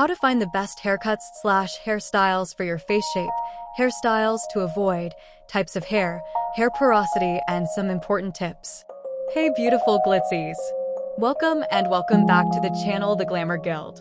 How to find the best haircuts/hairstyles for your face shape, hairstyles to avoid, types of hair porosity, and some important tips. Hey beautiful Glitzies! Welcome back to the channel The Glamour Guild.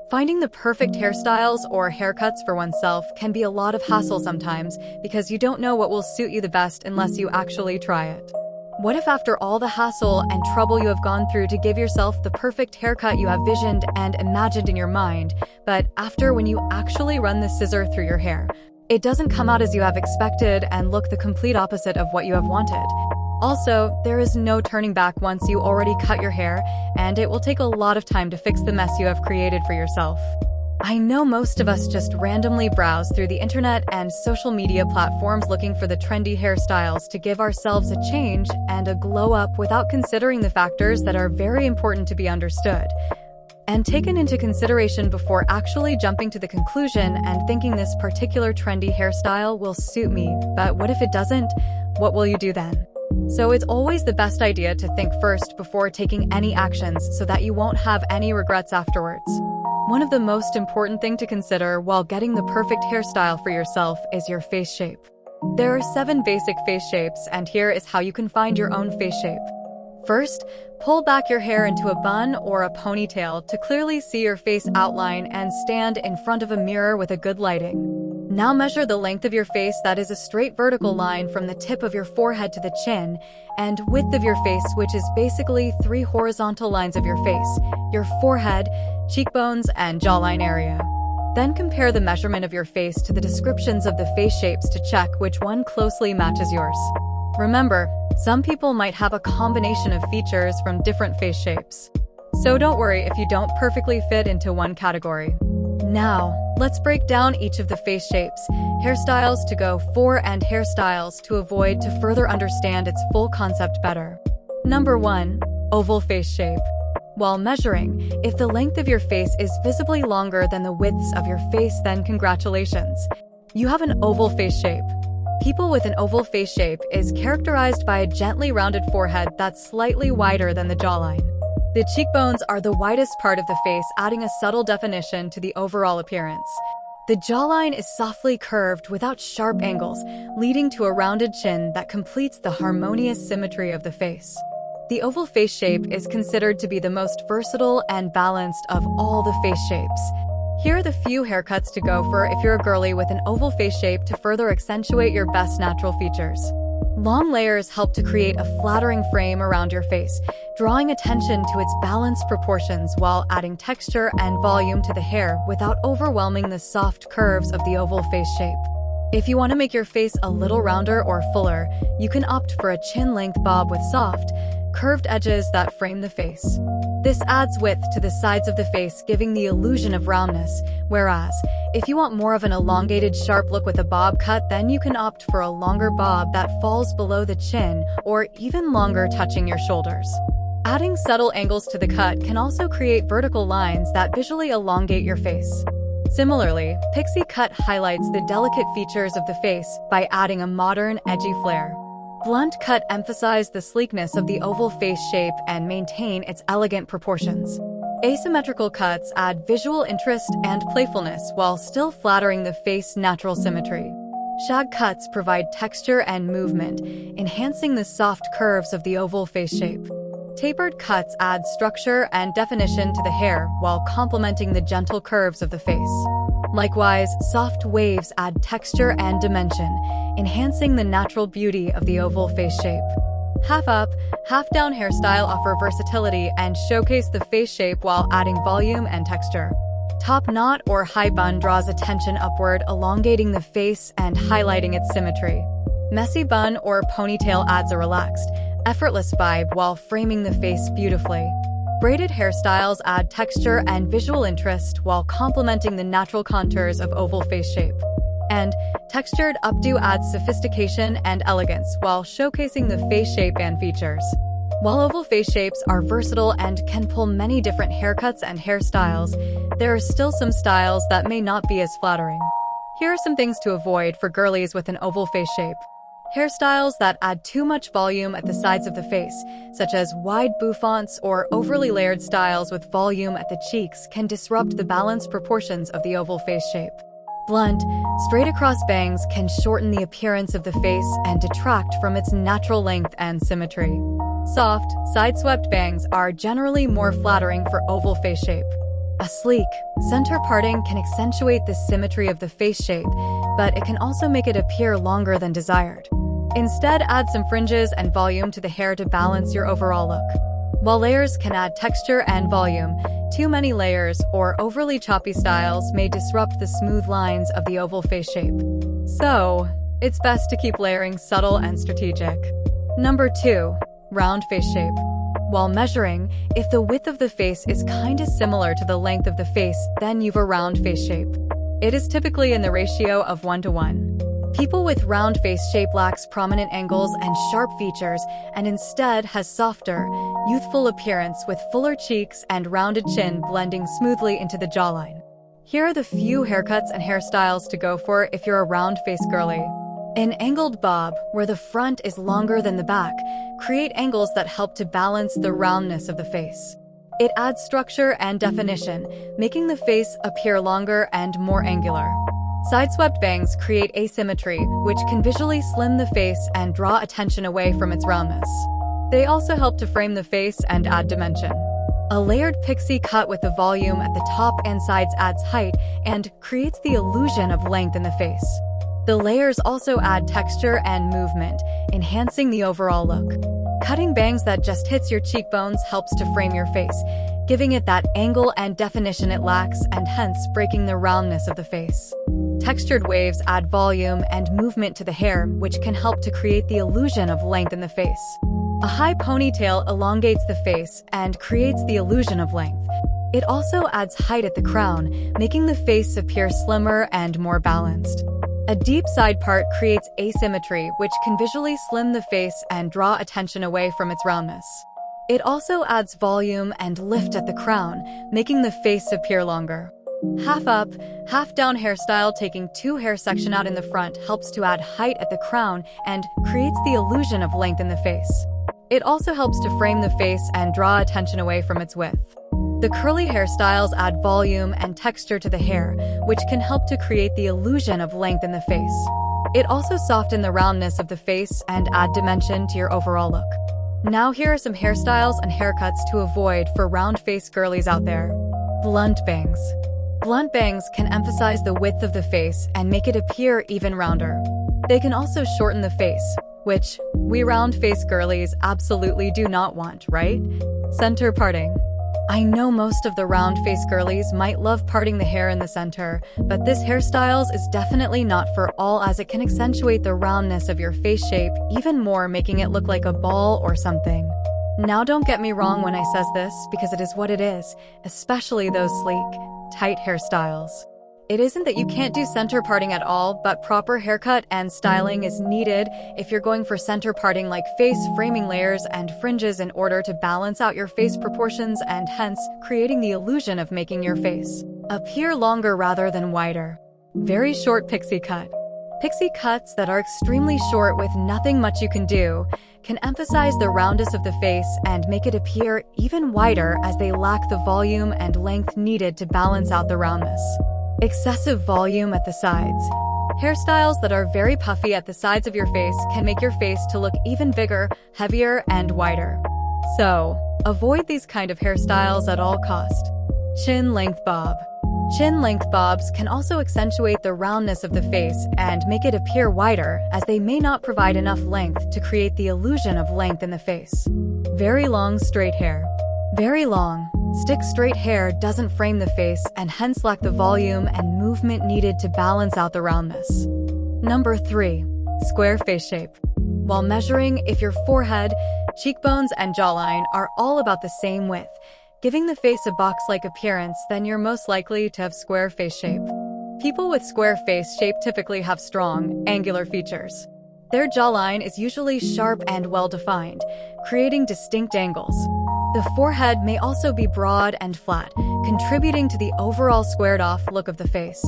Finding the perfect hairstyles or haircuts for oneself can be a lot of hassle sometimes because you don't know what will suit you the best unless you actually try it. What if after all the hassle and trouble you have gone through to give yourself the perfect haircut you have visioned and imagined in your mind, but when you actually run the scissor through your hair, it doesn't come out as you have expected and look the complete opposite of what you have wanted? Also, there is no turning back once you already cut your hair, and it will take a lot of time to fix the mess you have created for yourself. I know most of us just randomly browse through the internet and social media platforms looking for the trendy hairstyles to give ourselves a change and a glow up without considering the factors that are very important to be understood and taken into consideration before actually jumping to the conclusion and thinking this particular trendy hairstyle will suit me. But what if it doesn't? What will you do then? So it's always the best idea to think first before taking any actions so that you won't have any regrets afterwards. One of the most important things to consider while getting the perfect hairstyle for yourself is your face shape. There are 7 basic face shapes, and here is how you can find your own face shape. First, pull back your hair into a bun or a ponytail to clearly see your face outline and stand in front of a mirror with a good lighting. Now measure the length of your face, that is a straight vertical line from the tip of your forehead to the chin, and width of your face, which is basically 3 horizontal lines of your face, your forehead, cheekbones, and jawline area. Then compare the measurement of your face to the descriptions of the face shapes to check which one closely matches yours. Remember, some people might have a combination of features from different face shapes. So don't worry if you don't perfectly fit into one category. Now, let's break down each of the face shapes, hairstyles to go for and hairstyles to avoid to further understand its full concept better. Number 1. Oval face shape. While measuring, if the length of your face is visibly longer than the widths of your face, then congratulations. You have an oval face shape. People with an oval face shape is characterized by a gently rounded forehead that's slightly wider than the jawline. The cheekbones are the widest part of the face, adding a subtle definition to the overall appearance. The jawline is softly curved without sharp angles, leading to a rounded chin that completes the harmonious symmetry of the face. The oval face shape is considered to be the most versatile and balanced of all the face shapes. Here are the few haircuts to go for if you're a girly with an oval face shape to further accentuate your best natural features. Long layers help to create a flattering frame around your face, drawing attention to its balanced proportions while adding texture and volume to the hair without overwhelming the soft curves of the oval face shape. If you want to make your face a little rounder or fuller, you can opt for a chin-length bob with soft, curved edges that frame the face. This adds width to the sides of the face, giving the illusion of roundness, whereas, if you want more of an elongated, sharp look with a bob cut, then you can opt for a longer bob that falls below the chin or even longer, touching your shoulders. Adding subtle angles to the cut can also create vertical lines that visually elongate your face. Similarly, pixie cut highlights the delicate features of the face by adding a modern, edgy flair. Blunt cut emphasize the sleekness of the oval face shape and maintain its elegant proportions. Asymmetrical cuts add visual interest and playfulness while still flattering the face's natural symmetry. Shag cuts provide texture and movement, enhancing the soft curves of the oval face shape. Tapered cuts add structure and definition to the hair while complementing the gentle curves of the face. Likewise, soft waves add texture and dimension, enhancing the natural beauty of the oval face shape. Half up, half down hairstyle offer versatility and showcase the face shape while adding volume and texture. Top knot or high bun draws attention upward, elongating the face and highlighting its symmetry. Messy bun or ponytail adds a relaxed, effortless vibe while framing the face beautifully. Braided hairstyles add texture and visual interest while complementing the natural contours of oval face shape. And textured updo adds sophistication and elegance while showcasing the face shape and features. While oval face shapes are versatile and can pull many different haircuts and hairstyles, there are still some styles that may not be as flattering. Here are some things to avoid for girlies with an oval face shape. Hairstyles that add too much volume at the sides of the face, such as wide bouffants or overly layered styles with volume at the cheeks, can disrupt the balanced proportions of the oval face shape. Blunt, straight-across bangs can shorten the appearance of the face and detract from its natural length and symmetry. Soft, side-swept bangs are generally more flattering for oval face shape. A sleek, center parting can accentuate the symmetry of the face shape, but it can also make it appear longer than desired. Instead, add some fringes and volume to the hair to balance your overall look. While layers can add texture and volume, too many layers or overly choppy styles may disrupt the smooth lines of the oval face shape. So, it's best to keep layering subtle and strategic. Number 2. Round face shape. While measuring, if the width of the face is kinda similar to the length of the face, then you've a round face shape. It is typically in the ratio of 1:1. People with round face shape lacks prominent angles and sharp features and instead has softer, youthful appearance with fuller cheeks and rounded chin blending smoothly into the jawline. Here are the few haircuts and hairstyles to go for if you're a round face girly. An angled bob, where the front is longer than the back, create angles that help to balance the roundness of the face. It adds structure and definition, making the face appear longer and more angular. Side-swept bangs create asymmetry, which can visually slim the face and draw attention away from its roundness. They also help to frame the face and add dimension. A layered pixie cut with the volume at the top and sides adds height and creates the illusion of length in the face. The layers also add texture and movement, enhancing the overall look. Cutting bangs that just hits your cheekbones helps to frame your face, giving it that angle and definition it lacks and hence breaking the roundness of the face. Textured waves add volume and movement to the hair, which can help to create the illusion of length in the face. A high ponytail elongates the face and creates the illusion of length. It also adds height at the crown, making the face appear slimmer and more balanced. A deep side part creates asymmetry, which can visually slim the face and draw attention away from its roundness. It also adds volume and lift at the crown, making the face appear longer. Half up, half down hairstyle taking two hair section out in the front helps to add height at the crown and creates the illusion of length in the face. It also helps to frame the face and draw attention away from its width. The curly hairstyles add volume and texture to the hair, which can help to create the illusion of length in the face. It also softens the roundness of the face and add dimension to your overall look. Now here are some hairstyles and haircuts to avoid for round face girlies out there. Blunt bangs. Blunt bangs can emphasize the width of the face and make it appear even rounder. They can also shorten the face, which we round face girlies absolutely do not want, right? Center parting. I know most of the round face girlies might love parting the hair in the center, but this hairstyles is definitely not for all as it can accentuate the roundness of your face shape even more, making it look like a ball or something. Now don't get me wrong when I says this, because it is what it is, especially those sleek, tight hairstyles. It isn't that you can't do center parting at all, but proper haircut and styling is needed if you're going for center parting, like face framing layers and fringes, in order to balance out your face proportions and hence creating the illusion of making your face appear longer rather than wider. Very short pixie cut. Pixie cuts that are extremely short with nothing much you can do can emphasize the roundness of the face and make it appear even wider as they lack the volume and length needed to balance out the roundness. Excessive volume at the sides. Hairstyles that are very puffy at the sides of your face can make your face to look even bigger, heavier, and wider. So, avoid these kind of hairstyles at all cost. Chin length bob. Chin length bobs can also accentuate the roundness of the face and make it appear wider, as they may not provide enough length to create the illusion of length in the face. Very long straight hair. Very long, stick straight hair doesn't frame the face and hence lack the volume and movement needed to balance out the roundness. Number 3. Square face shape. While measuring, if your forehead, cheekbones, and jawline are all about the same width, giving the face a box-like appearance, then you're most likely to have square face shape. People with square face shape typically have strong, angular features. Their jawline is usually sharp and well-defined, creating distinct angles. The forehead may also be broad and flat, contributing to the overall squared-off look of the face.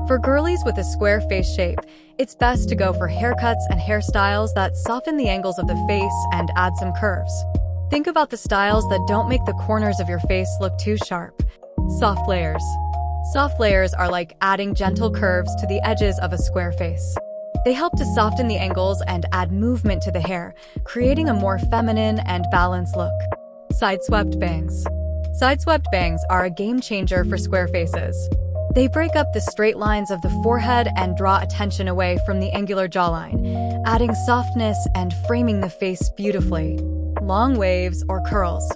For girlies with a square face shape, it's best to go for haircuts and hairstyles that soften the angles of the face and add some curves. Think about the styles that don't make the corners of your face look too sharp. Soft layers. Soft layers are like adding gentle curves to the edges of a square face. They help to soften the angles and add movement to the hair, creating a more feminine and balanced look. Side-swept bangs. Side-swept bangs are a game changer for square faces. They break up the straight lines of the forehead and draw attention away from the angular jawline, adding softness and framing the face beautifully. Long waves or curls.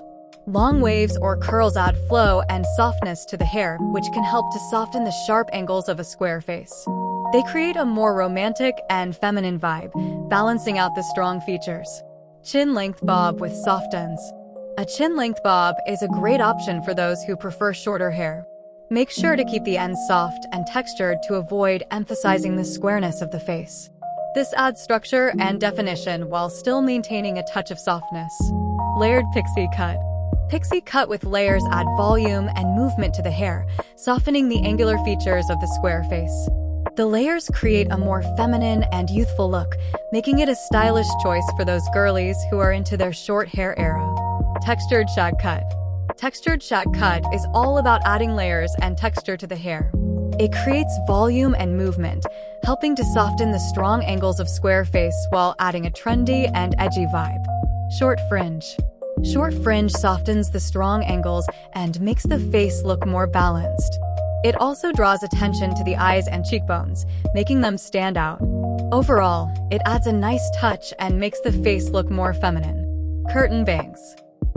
Long waves or curls add flow and softness to the hair, which can help to soften the sharp angles of a square face. They create a more romantic and feminine vibe, balancing out the strong features. Chin-length bob with soft ends. A chin-length bob is a great option for those who prefer shorter hair. Make sure to keep the ends soft and textured to avoid emphasizing the squareness of the face. This adds structure and definition while still maintaining a touch of softness. Layered pixie cut. Pixie cut with layers add volume and movement to the hair, softening the angular features of the square face. The layers create a more feminine and youthful look, making it a stylish choice for those girlies who are into their short hair era. Textured shag cut. Textured shag cut is all about adding layers and texture to the hair. It creates volume and movement, helping to soften the strong angles of square face while adding a trendy and edgy vibe. Short fringe. Short fringe softens the strong angles and makes the face look more balanced. It also draws attention to the eyes and cheekbones, making them stand out. Overall, it adds a nice touch and makes the face look more feminine. Curtain bangs.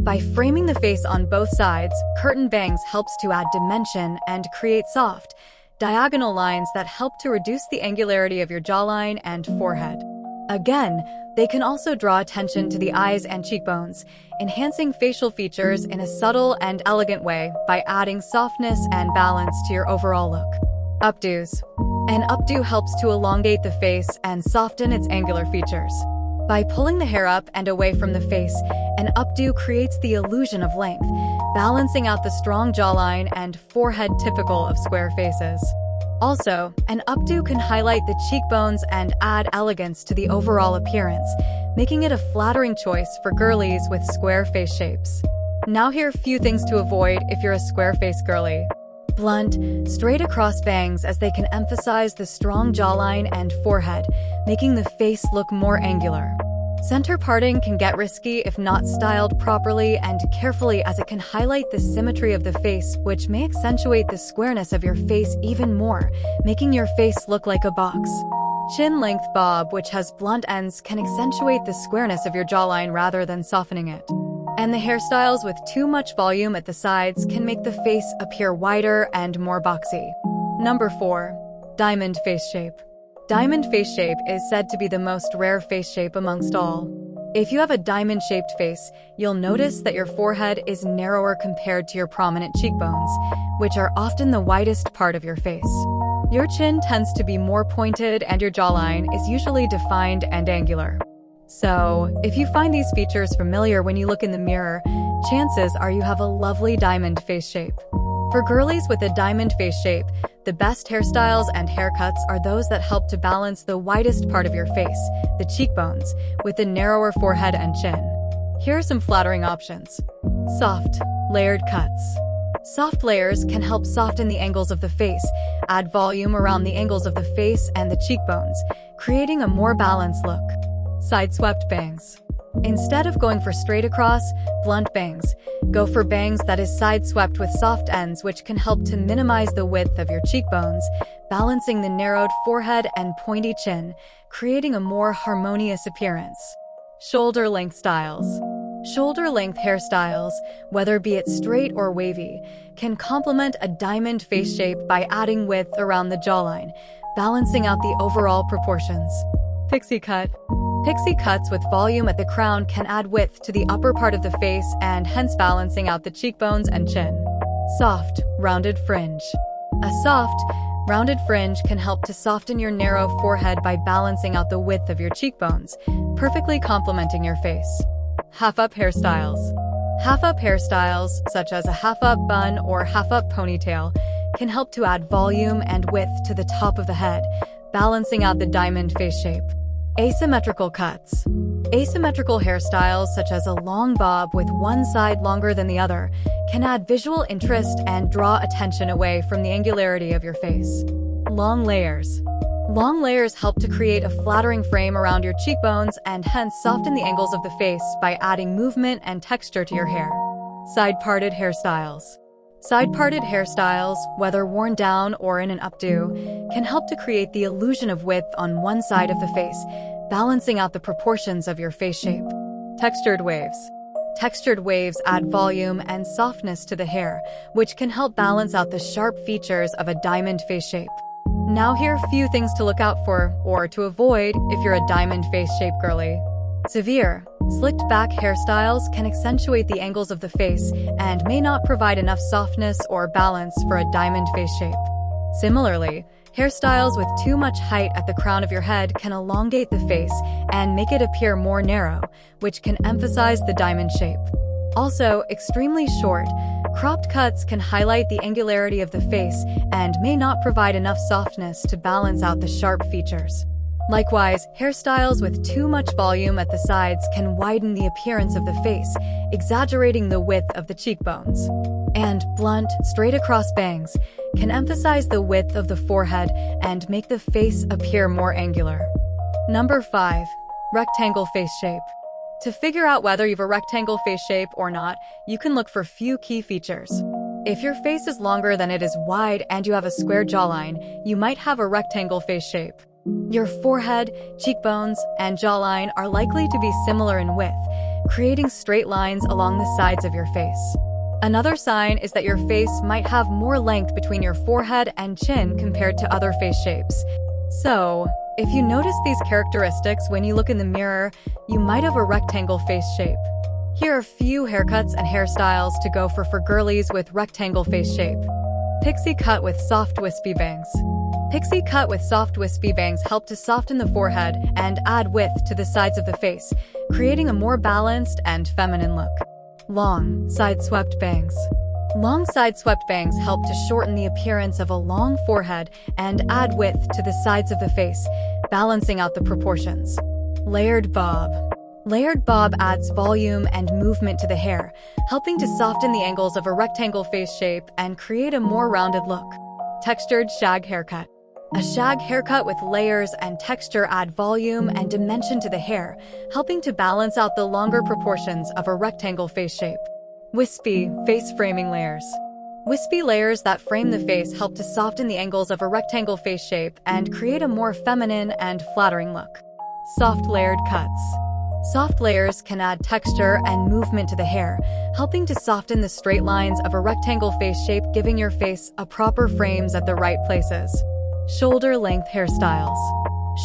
By framing the face on both sides, curtain bangs helps to add dimension and create soft, diagonal lines that help to reduce the angularity of your jawline and forehead. Again, they can also draw attention to the eyes and cheekbones, enhancing facial features in a subtle and elegant way by adding softness and balance to your overall look. Updos. An updo helps to elongate the face and soften its angular features. By pulling the hair up and away from the face, an updo creates the illusion of length, balancing out the strong jawline and forehead typical of square faces. Also, an updo can highlight the cheekbones and add elegance to the overall appearance, making it a flattering choice for girlies with square face shapes. Now here are a few things to avoid if you're a square face girly. Blunt, straight across bangs as they can emphasize the strong jawline and forehead, making the face look more angular. Center parting can get risky if not styled properly and carefully, as it can highlight the symmetry of the face, which may accentuate the squareness of your face even more, making your face look like a box. Chin-length bob, which has blunt ends, can accentuate the squareness of your jawline rather than softening it. And the hairstyles with too much volume at the sides can make the face appear wider and more boxy. Number 4. Diamond face shape. Diamond face shape is said to be the most rare face shape amongst all. If you have a diamond-shaped face, you'll notice that your forehead is narrower compared to your prominent cheekbones, which are often the widest part of your face. Your chin tends to be more pointed and your jawline is usually defined and angular. So, if you find these features familiar when you look in the mirror, chances are you have a lovely diamond face shape. For girlies with a diamond face shape, the best hairstyles and haircuts are those that help to balance the widest part of your face, the cheekbones, with the narrower forehead and chin. Here are some flattering options. Soft, layered cuts. Soft layers can help soften the angles of the face, add volume around the angles of the face and the cheekbones, creating a more balanced look. Side-swept bangs. Instead of going for straight across, blunt bangs, go for bangs that is side-swept with soft ends, which can help to minimize the width of your cheekbones, balancing the narrowed forehead and pointy chin, creating a more harmonious appearance. Shoulder-length styles. Shoulder-length hairstyles, whether be it straight or wavy, can complement a diamond face shape by adding width around the jawline, balancing out the overall proportions. Pixie cut. Pixie cuts with volume at the crown can add width to the upper part of the face and hence balancing out the cheekbones and chin. Soft, rounded fringe. A soft, rounded fringe can help to soften your narrow forehead by balancing out the width of your cheekbones, perfectly complementing your face. Half-up hairstyles. Half-up hairstyles, such as a half-up bun or half-up ponytail, can help to add volume and width to the top of the head, balancing out the diamond face shape. Asymmetrical cuts. Asymmetrical hairstyles, such as a long bob with one side longer than the other, can add visual interest and draw attention away from the angularity of your face. Long layers. Long layers help to create a flattering frame around your cheekbones and hence soften the angles of the face by adding movement and texture to your hair. Side-parted hairstyles. Side-parted hairstyles, whether worn down or in an updo, can help to create the illusion of width on one side of the face, balancing out the proportions of your face shape. Textured waves. Textured waves add volume and softness to the hair, which can help balance out the sharp features of a diamond face shape. Now here are a few things to look out for, or to avoid, if you're a diamond face shape girly. Severe, slicked back hairstyles can accentuate the angles of the face and may not provide enough softness or balance for a diamond face shape. Similarly, hairstyles with too much height at the crown of your head can elongate the face and make it appear more narrow, which can emphasize the diamond shape. Also, extremely short, cropped cuts can highlight the angularity of the face and may not provide enough softness to balance out the sharp features. Likewise, hairstyles with too much volume at the sides can widen the appearance of the face, exaggerating the width of the cheekbones. And blunt, straight-across bangs can emphasize the width of the forehead and make the face appear more angular. Number 5. Rectangle face shape. To figure out whether you have a rectangle face shape or not, you can look for a few key features. If your face is longer than it is wide and you have a square jawline, you might have a rectangle face shape. Your forehead, cheekbones, and jawline are likely to be similar in width, creating straight lines along the sides of your face. Another sign is that your face might have more length between your forehead and chin compared to other face shapes. So, if you notice these characteristics when you look in the mirror, you might have a rectangle face shape. Here are a few haircuts and hairstyles to go for girlies with rectangle face shape. Pixie cut with soft wispy bangs. Pixie cut with soft wispy bangs help to soften the forehead and add width to the sides of the face, creating a more balanced and feminine look. Long, side-swept bangs. Long side-swept bangs help to shorten the appearance of a long forehead and add width to the sides of the face, balancing out the proportions. Layered bob. Layered bob adds volume and movement to the hair, helping to soften the angles of a rectangle face shape and create a more rounded look. Textured shag haircut. A shag haircut with layers and texture add volume and dimension to the hair, helping to balance out the longer proportions of a rectangle face shape. Wispy, face framing layers. Wispy layers that frame the face help to soften the angles of a rectangle face shape and create a more feminine and flattering look. Soft layered cuts. Soft layers can add texture and movement to the hair, helping to soften the straight lines of a rectangle face shape, giving your face a proper frames at the right places. Shoulder-length hairstyles.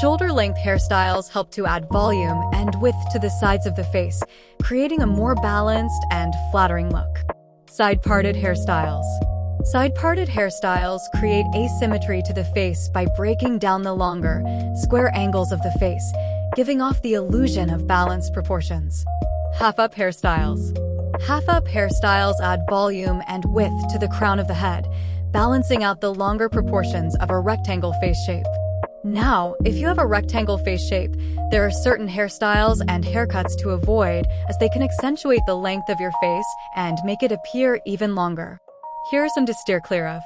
Shoulder-length hairstyles help to add volume and width to the sides of the face, creating a more balanced and flattering look. Side-parted hairstyles. Side-parted hairstyles create asymmetry to the face by breaking down the longer, square angles of the face, giving off the illusion of balanced proportions. Half-up hairstyles. Half-up hairstyles add volume and width to the crown of the head, balancing out the longer proportions of a rectangle face shape. Now, if you have a rectangle face shape, there are certain hairstyles and haircuts to avoid as they can accentuate the length of your face and make it appear even longer. Here are some to steer clear of.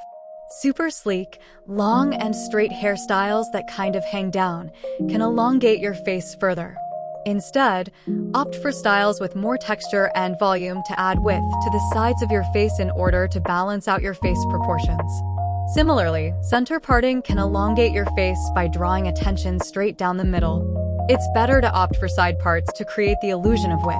Super sleek, long and straight hairstyles that kind of hang down can elongate your face further. Instead, opt for styles with more texture and volume to add width to the sides of your face in order to balance out your face proportions. Similarly, center parting can elongate your face by drawing attention straight down the middle. It's better to opt for side parts to create the illusion of width.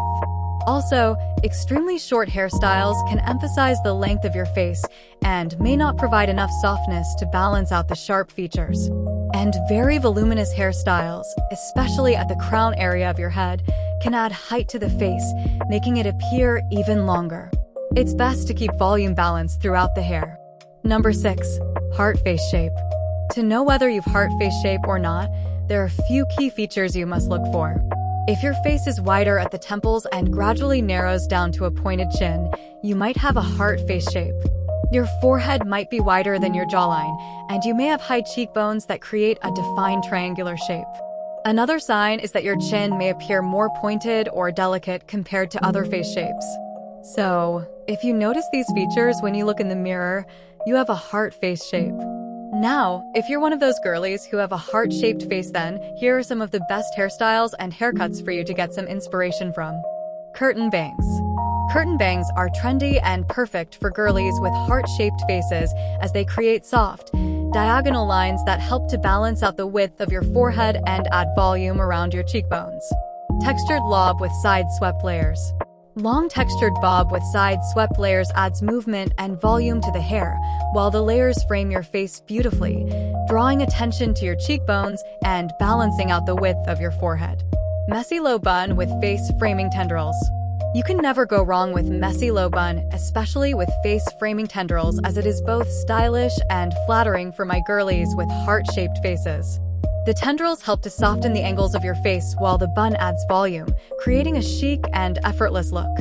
Also, extremely short hairstyles can emphasize the length of your face and may not provide enough softness to balance out the sharp features. And very voluminous hairstyles, especially at the crown area of your head, can add height to the face, making it appear even longer. It's best to keep volume balanced throughout the hair. Number 6. Heart face shape. To know whether you've heart face shape or not, there are a few key features you must look for. If your face is wider at the temples and gradually narrows down to a pointed chin, you might have a heart face shape. Your forehead might be wider than your jawline, and you may have high cheekbones that create a defined triangular shape. Another sign is that your chin may appear more pointed or delicate compared to other face shapes. So, if you notice these features when you look in the mirror, you have a heart face shape. Now, if you're one of those girlies who have a heart-shaped face, then here are some of the best hairstyles and haircuts for you to get some inspiration from. Curtain bangs. Curtain bangs are trendy and perfect for girlies with heart-shaped faces as they create soft, diagonal lines that help to balance out the width of your forehead and add volume around your cheekbones. Textured lob with side-swept layers. Long textured bob with side-swept layers adds movement and volume to the hair, while the layers frame your face beautifully, drawing attention to your cheekbones and balancing out the width of your forehead. Messy low bun with face framing tendrils. You can never go wrong with messy low bun, especially with face framing tendrils, as it is both stylish and flattering for my girlies with heart-shaped faces. The tendrils help to soften the angles of your face while the bun adds volume, creating a chic and effortless look.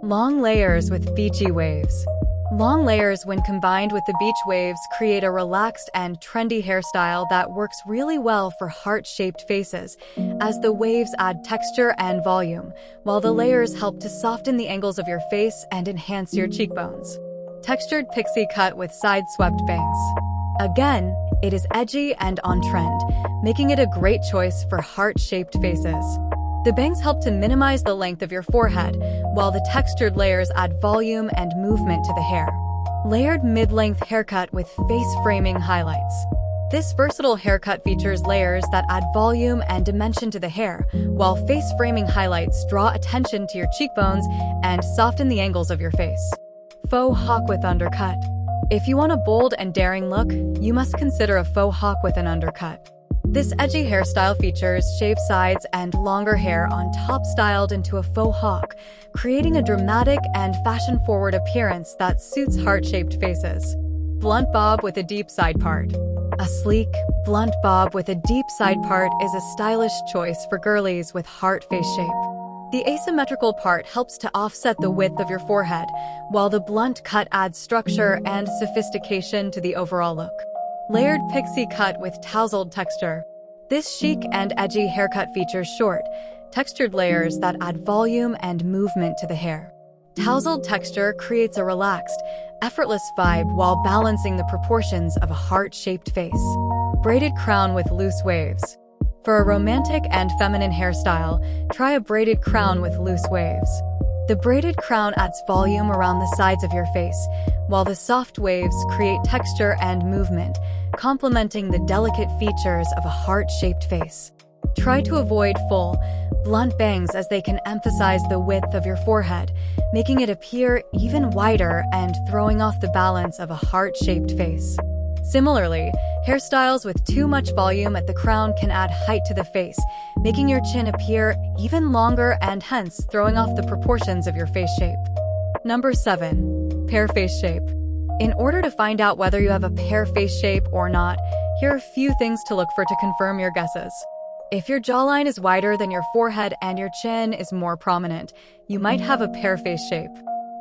Long layers with beachy waves. Long layers, when combined with the beach waves, create a relaxed and trendy hairstyle that works really well for heart-shaped faces, as the waves add texture and volume, while the layers help to soften the angles of your face and enhance your cheekbones. Textured pixie cut with side-swept bangs. Again, it is edgy and on trend, making it a great choice for heart-shaped faces. The bangs help to minimize the length of your forehead, while the textured layers add volume and movement to the hair. Layered mid-length haircut with face framing highlights. This versatile haircut features layers that add volume and dimension to the hair, while face framing highlights draw attention to your cheekbones and soften the angles of your face. Faux hawk with undercut. If you want a bold and daring look, you must consider a faux hawk with an undercut. This edgy hairstyle features shaved sides and longer hair on top styled into a faux hawk, creating a dramatic and fashion-forward appearance that suits heart-shaped faces. Blunt bob with a deep side part. A sleek, blunt bob with a deep side part is a stylish choice for girlies with heart face shape. The asymmetrical part helps to offset the width of your forehead, while the blunt cut adds structure and sophistication to the overall look. Layered pixie cut with tousled texture. This chic and edgy haircut features short, textured layers that add volume and movement to the hair. Tousled texture creates a relaxed, effortless vibe while balancing the proportions of a heart-shaped face. Braided crown with loose waves. For a romantic and feminine hairstyle, try a braided crown with loose waves. The braided crown adds volume around the sides of your face, while the soft waves create texture and movement, complementing the delicate features of a heart-shaped face. Try to avoid full, blunt bangs as they can emphasize the width of your forehead, making it appear even wider and throwing off the balance of a heart-shaped face. Similarly, hairstyles with too much volume at the crown can add height to the face, making your chin appear even longer and hence throwing off the proportions of your face shape. Number 7. Pear face shape. In order to find out whether you have a pear face shape or not, here are a few things to look for to confirm your guesses. If your jawline is wider than your forehead and your chin is more prominent, you might have a pear face shape.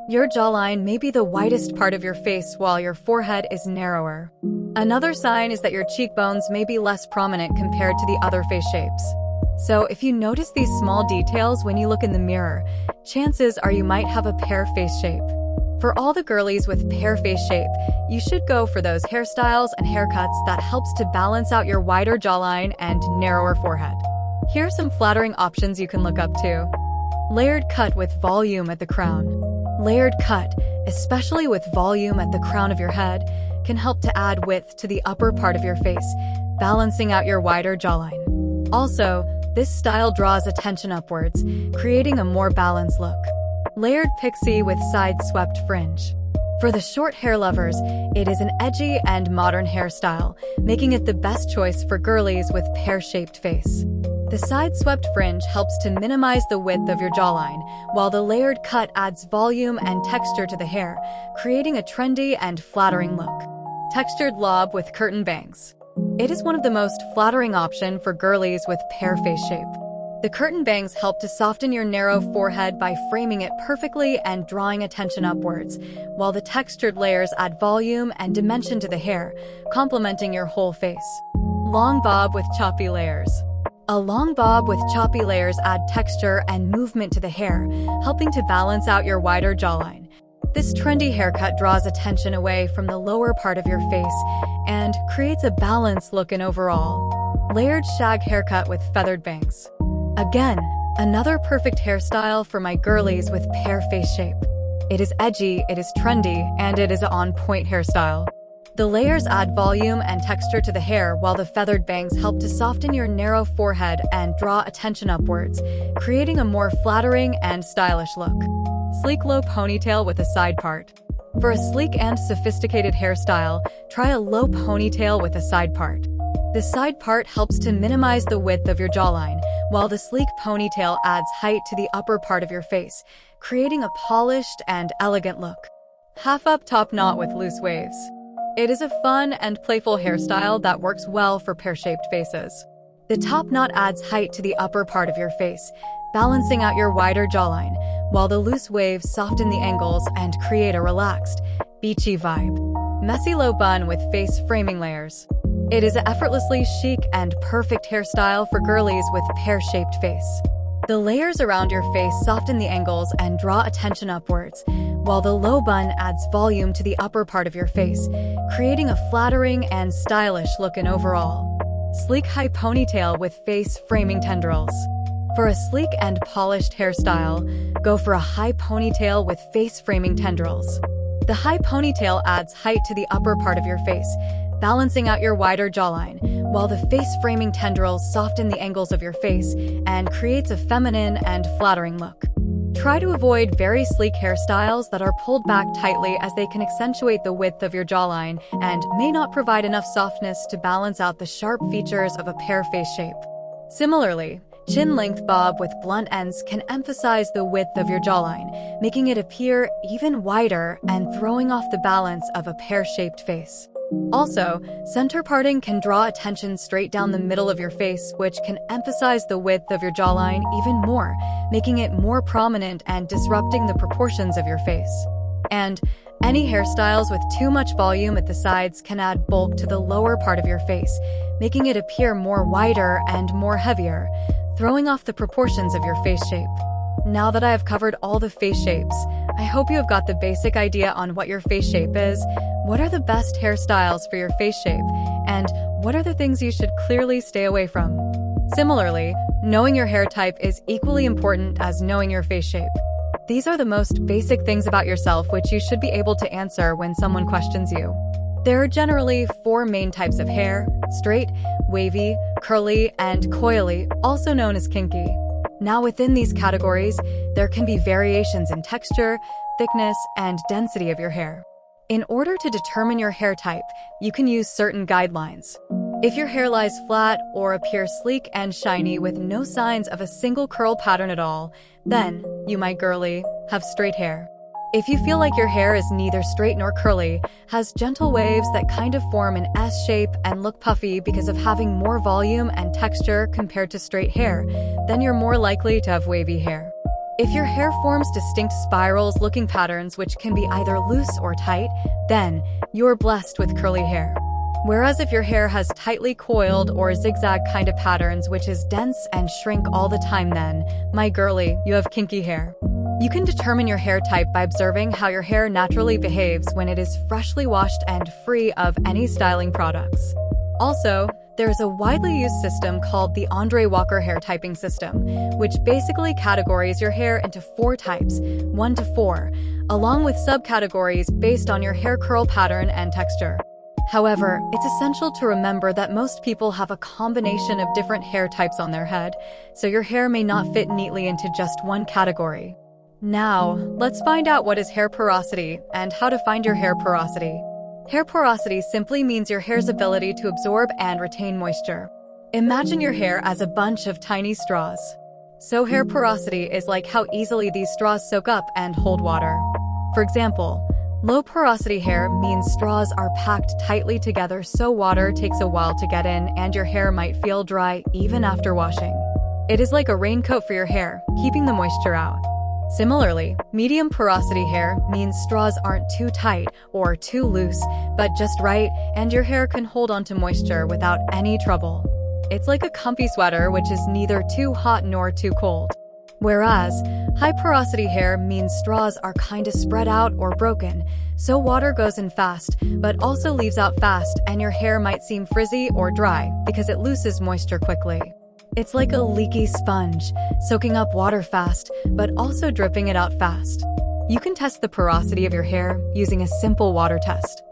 Your jawline may be the widest part of your face while your forehead is narrower. Another sign is that your cheekbones may be less prominent compared to the other face shapes. So if you notice these small details when you look in the mirror, chances are you might have a pear face shape. For all the girlies with pear face shape, you should go for those hairstyles and haircuts that helps to balance out your wider jawline and narrower forehead. Here are some flattering options you can look up to. Layered cut with volume at the crown. Layered cut, especially with volume at the crown of your head, can help to add width to the upper part of your face, balancing out your wider jawline. Also, this style draws attention upwards, creating a more balanced look. Layered pixie with side-swept fringe. For the short hair lovers, it is an edgy and modern hairstyle, making it the best choice for girlies with pear-shaped face. The side-swept fringe helps to minimize the width of your jawline, while the layered cut adds volume and texture to the hair, creating a trendy and flattering look. Textured lob with curtain bangs. It is one of the most flattering options for girlies with pear face shape. The curtain bangs help to soften your narrow forehead by framing it perfectly and drawing attention upwards, while the textured layers add volume and dimension to the hair, complementing your whole face. Long bob with choppy layers. A long bob with choppy layers add texture and movement to the hair, helping to balance out your wider jawline. This trendy haircut draws attention away from the lower part of your face and creates a balanced look in overall. Layered shag haircut with feathered bangs. Again, another perfect hairstyle for my girlies with pear face shape. It is edgy, it is trendy, and it is an on-point hairstyle. The layers add volume and texture to the hair, while the feathered bangs help to soften your narrow forehead and draw attention upwards, creating a more flattering and stylish look. Sleek low ponytail with a side part. For a sleek and sophisticated hairstyle, try a low ponytail with a side part. The side part helps to minimize the width of your jawline, while the sleek ponytail adds height to the upper part of your face, creating a polished and elegant look. Half up top knot with loose waves. It is a fun and playful hairstyle that works well for pear-shaped faces. The top knot adds height to the upper part of your face, balancing out your wider jawline, while the loose waves soften the angles and create a relaxed, beachy vibe. Messy low bun with face framing layers. It is an effortlessly chic and perfect hairstyle for girlies with pear-shaped face. The layers around your face soften the angles and draw attention upwards, while the low bun adds volume to the upper part of your face, creating a flattering and stylish look in overall. Sleek high ponytail with face framing tendrils. For a sleek and polished hairstyle, go for a high ponytail with face framing tendrils. The high ponytail adds height to the upper part of your face, balancing out your wider jawline, while the face-framing tendrils soften the angles of your face and creates a feminine and flattering look. Try to avoid very sleek hairstyles that are pulled back tightly, as they can accentuate the width of your jawline and may not provide enough softness to balance out the sharp features of a pear face shape. Similarly, chin-length bob with blunt ends can emphasize the width of your jawline, making it appear even wider and throwing off the balance of a pear-shaped face. Also, center parting can draw attention straight down the middle of your face, which can emphasize the width of your jawline even more, making it more prominent and disrupting the proportions of your face. And any hairstyles with too much volume at the sides can add bulk to the lower part of your face, making it appear more wider and more heavier, throwing off the proportions of your face shape. Now that I have covered all the face shapes, I hope you have got the basic idea on what your face shape is, what are the best hairstyles for your face shape, and what are the things you should clearly stay away from. Similarly, knowing your hair type is equally important as knowing your face shape. These are the most basic things about yourself which you should be able to answer when someone questions you. There are generally 4 main types of hair: straight, wavy, curly, and coily, also known as kinky. Now, within these categories, there can be variations in texture, thickness, and density of your hair. In order to determine your hair type, you can use certain guidelines. If your hair lies flat or appears sleek and shiny with no signs of a single curl pattern at all, then you, my girly, have straight hair. If you feel like your hair is neither straight nor curly, has gentle waves that kind of form an S shape and look puffy because of having more volume and texture compared to straight hair, then you're more likely to have wavy hair. If your hair forms distinct spirals-looking patterns which can be either loose or tight, then you're blessed with curly hair. Whereas if your hair has tightly coiled or zigzag kind of patterns which is dense and shrink all the time, then, my girly, you have kinky hair. You can determine your hair type by observing how your hair naturally behaves when it is freshly washed and free of any styling products. Also, there is a widely used system called the Andre Walker hair typing system, which basically categorizes your hair into 4 types, 1 to 4, along with subcategories based on your hair curl pattern and texture. However, it's essential to remember that most people have a combination of different hair types on their head, so your hair may not fit neatly into just one category. Now, let's find out what is hair porosity and how to find your hair porosity. Hair porosity simply means your hair's ability to absorb and retain moisture. Imagine your hair as a bunch of tiny straws. So hair porosity is like how easily these straws soak up and hold water. For example, low porosity hair means straws are packed tightly together so water takes a while to get in and your hair might feel dry even after washing. It is like a raincoat for your hair, keeping the moisture out. Similarly, medium porosity hair means straws aren't too tight or too loose, but just right, and your hair can hold onto moisture without any trouble. It's like a comfy sweater, which is neither too hot nor too cold. Whereas, high porosity hair means straws are kinda spread out or broken, so water goes in fast, but also leaves out fast, and your hair might seem frizzy or dry because it loses moisture quickly. It's like a leaky sponge, soaking up water fast, but also dripping it out fast. You can test the porosity of your hair using a simple water test.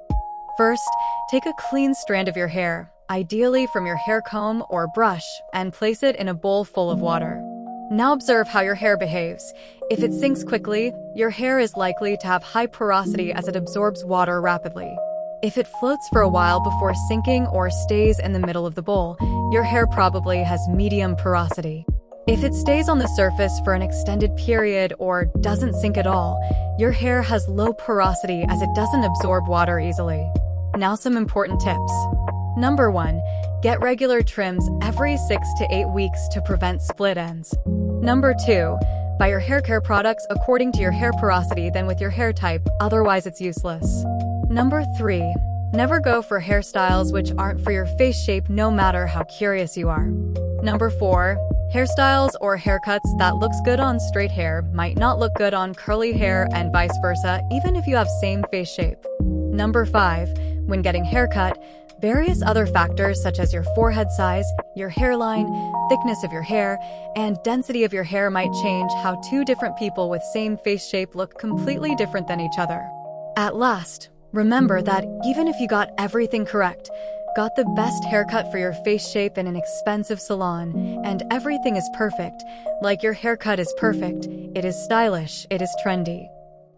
First, take a clean strand of your hair, ideally from your hair comb or brush, and place it in a bowl full of water. Now observe how your hair behaves. If it sinks quickly, your hair is likely to have high porosity as it absorbs water rapidly. If it floats for a while before sinking or stays in the middle of the bowl, your hair probably has medium porosity. If it stays on the surface for an extended period or doesn't sink at all, your hair has low porosity as it doesn't absorb water easily. Now some important tips. Number 1. Get regular trims every 6 to 8 weeks to prevent split ends. Number 2. Buy your hair care products according to your hair porosity than with your hair type, otherwise it's useless. Number 3. Never go for hairstyles which aren't for your face shape no matter how curious you are. Number 4. Hairstyles or haircuts that looks good on straight hair might not look good on curly hair and vice versa, even if you have same face shape. Number 5. When getting haircut, various other factors such as your forehead size, your hairline, thickness of your hair, and density of your hair might change how two different people with same face shape look completely different than each other. At last, remember that even if you got everything correct, got the best haircut for your face shape in an expensive salon, and everything is perfect, like your haircut is perfect, it is stylish, it is trendy,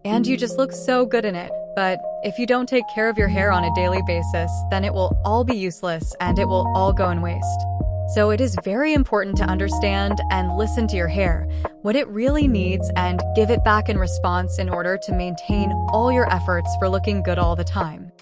and you just look so good in it, but if you don't take care of your hair on a daily basis, then it will all be useless and it will all go in waste. So it is very important to understand and listen to your hair, what it really needs, and give it back in response in order to maintain all your efforts for looking good all the time.